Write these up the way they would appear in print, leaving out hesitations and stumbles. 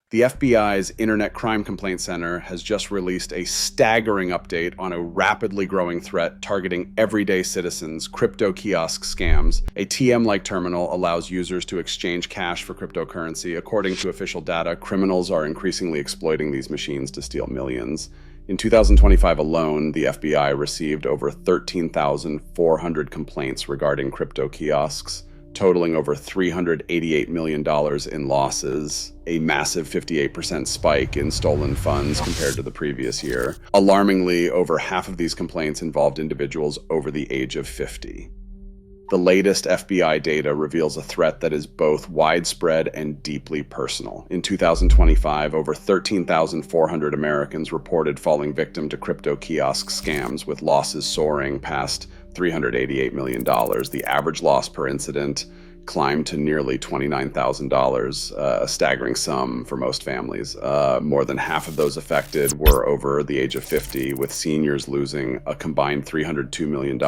The FBI's Internet Crime Complaint Center has just released a staggering update on a rapidly growing threat targeting everyday citizens: crypto kiosk scams. A TM-like terminal allows users to exchange cash for cryptocurrency. According to official data, criminals are increasingly exploiting these machines to steal millions. In 2025 alone, the FBI received over 13,400 complaints regarding crypto kiosks, totaling over $388 million in losses, a massive 58% spike in stolen funds compared to the previous year. Alarmingly, over half of these complaints involved individuals over the age of 50. The latest FBI data reveals a threat that is both widespread and deeply personal. In 2025, over 13,400 Americans reported falling victim to crypto kiosk scams, with losses soaring past $388 million. The average loss per incident climbed to nearly $29,000, a staggering sum for most families. More than half of those affected were over the age of 50, with seniors losing a combined $302 million,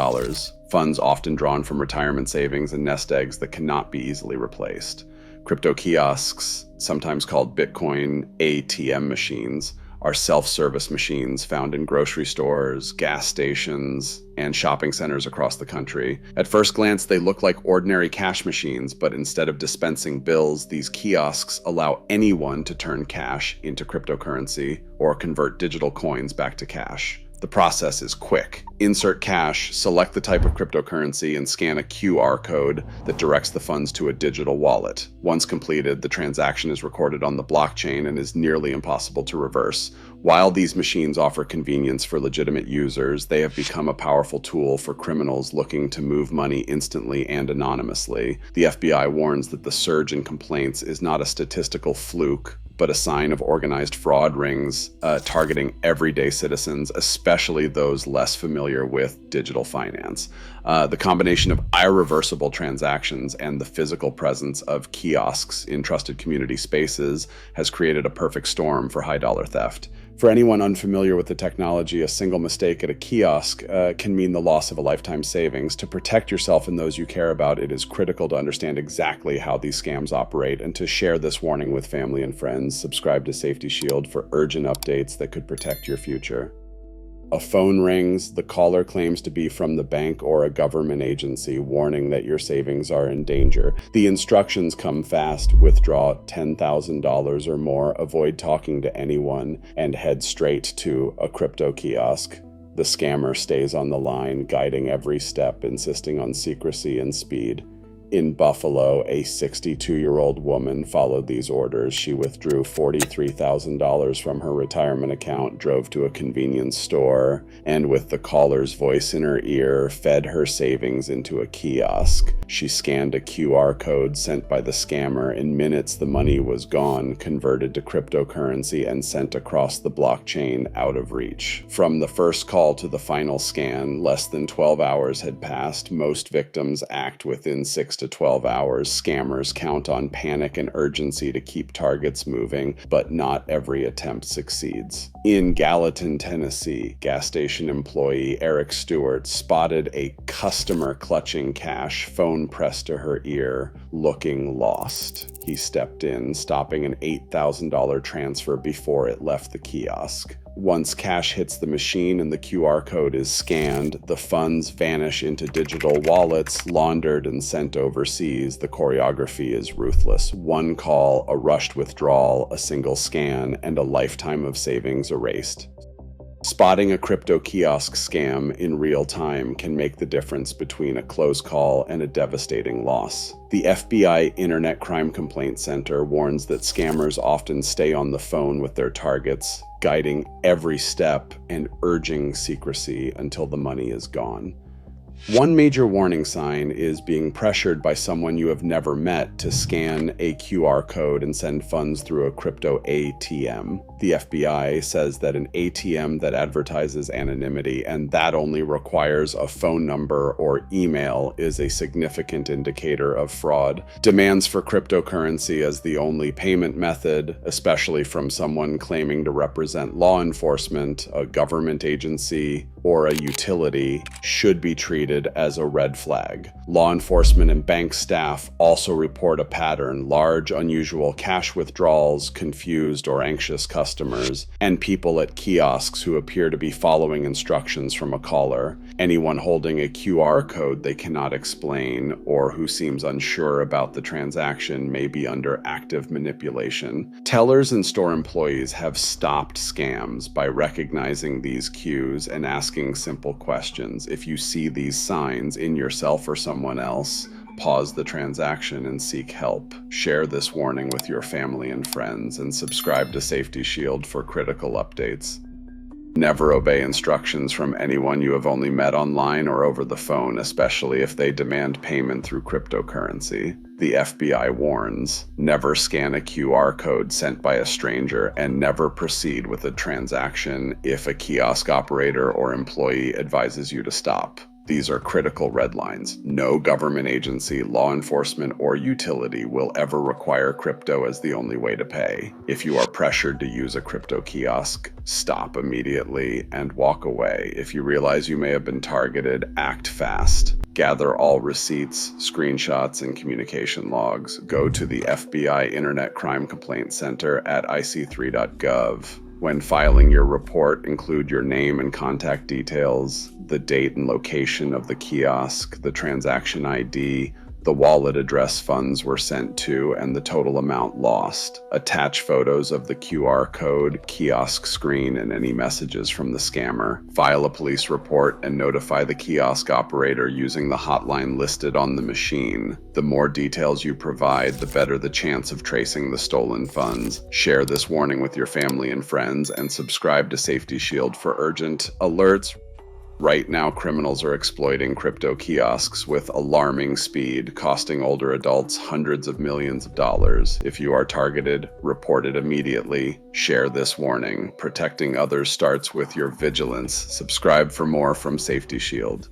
funds often drawn from retirement savings and nest eggs that cannot be easily replaced. Crypto kiosks, sometimes called Bitcoin ATM machines, are self-service machines found in grocery stores, gas stations, and shopping centers across the country. At first glance, they look like ordinary cash machines, but instead of dispensing bills, these kiosks allow anyone to turn cash into cryptocurrency or convert digital coins back to cash. The process is quick. Insert cash, select the type of cryptocurrency, and scan a QR code that directs the funds to a digital wallet. Once completed, the transaction is recorded on the blockchain and is nearly impossible to reverse. While these machines offer convenience for legitimate users, they have become a powerful tool for criminals looking to move money instantly and anonymously. The FBI warns that the surge in complaints is not a statistical fluke, but a sign of organized fraud rings targeting everyday citizens, especially those less familiar with digital finance. The combination of irreversible transactions and the physical presence of kiosks in trusted community spaces has created a perfect storm for high-dollar theft. For anyone unfamiliar with the technology, a single mistake at a kiosk can mean the loss of a lifetime savings. To protect yourself and those you care about, it is critical to understand exactly how these scams operate and to share this warning with family and friends. Subscribe to Safety Shield for urgent updates that could protect your future. A phone rings. The caller claims to be from the bank or a government agency, warning that your savings are in danger. The instructions come fast: withdraw $10,000 or more, avoid talking to anyone, and head straight to a crypto kiosk. The scammer stays on the line, guiding every step, insisting on secrecy and speed. In Buffalo, a 62-year-old woman followed these orders. She withdrew $43,000 from her retirement account, drove to a convenience store, and with the caller's voice in her ear, fed her savings into a kiosk. She scanned a QR code sent by the scammer. In minutes, the money was gone, converted to cryptocurrency, and sent across the blockchain out of reach. From the first call to the final scan, less than 12 hours had passed. Most victims act within 6 to 12 hours. Scammers count on panic and urgency to keep targets moving, but not every attempt succeeds. In Gallatin, Tennessee, gas station employee Eric Stewart spotted a customer clutching cash, phone pressed to her ear, looking lost. He stepped in, stopping an $8,000 transfer before it left the kiosk. Once cash hits the machine and the QR code is scanned, the funds vanish into digital wallets, laundered and sent overseas. The choreography is ruthless. One call, a rushed withdrawal, a single scan, and a lifetime of savings erased. Spotting a crypto kiosk scam in real time can make the difference between a close call and a devastating loss. The FBI Internet Crime Complaint Center warns that scammers often stay on the phone with their targets, guiding every step and urging secrecy until the money is gone. One major warning sign is being pressured by someone you have never met to scan a QR code and send funds through a crypto ATM. The FBI says that an ATM that advertises anonymity and that only requires a phone number or email is a significant indicator of fraud. Demands for cryptocurrency as the only payment method, especially from someone claiming to represent law enforcement, a government agency, or a utility, should be treated as a red flag. Law enforcement and bank staff also report a pattern: large, unusual cash withdrawals, confused or anxious customers, and people at kiosks who appear to be following instructions from a caller. Anyone holding a QR code they cannot explain or who seems unsure about the transaction may be under active manipulation. Tellers and store employees have stopped scams by recognizing these cues and asking simple questions. If you see these signs in yourself or someone else, pause the transaction and seek help. Share this warning with your family and friends, and subscribe to Safety Shield for critical updates. Never obey instructions from anyone you have only met online or over the phone, especially if they demand payment through cryptocurrency. The FBI warns: never scan a QR code sent by a stranger, and never proceed with a transaction if a kiosk operator or employee advises you to stop. These are critical red lines. No government agency, law enforcement, or utility will ever require crypto as the only way to pay. If you are pressured to use a crypto kiosk, stop immediately and walk away. If you realize you may have been targeted, act fast. Gather all receipts, screenshots, and communication logs. Go to the FBI Internet Crime Complaint Center at ic3.gov. When filing your report, include your name and contact details, the date and location of the kiosk, the transaction ID, the wallet address funds were sent to, and the total amount lost. Attach photos of the QR code, kiosk screen, and any messages from the scammer. File a police report and notify the kiosk operator using the hotline listed on the machine. The more details you provide, the better the chance of tracing the stolen funds. Share this warning with your family and friends, and subscribe to Safety Shield for urgent alerts. Right now, criminals are exploiting crypto kiosks with alarming speed, costing older adults hundreds of millions of dollars. If you are targeted, report it immediately. Share this warning. Protecting others starts with your vigilance. Subscribe for more from Safety Shield.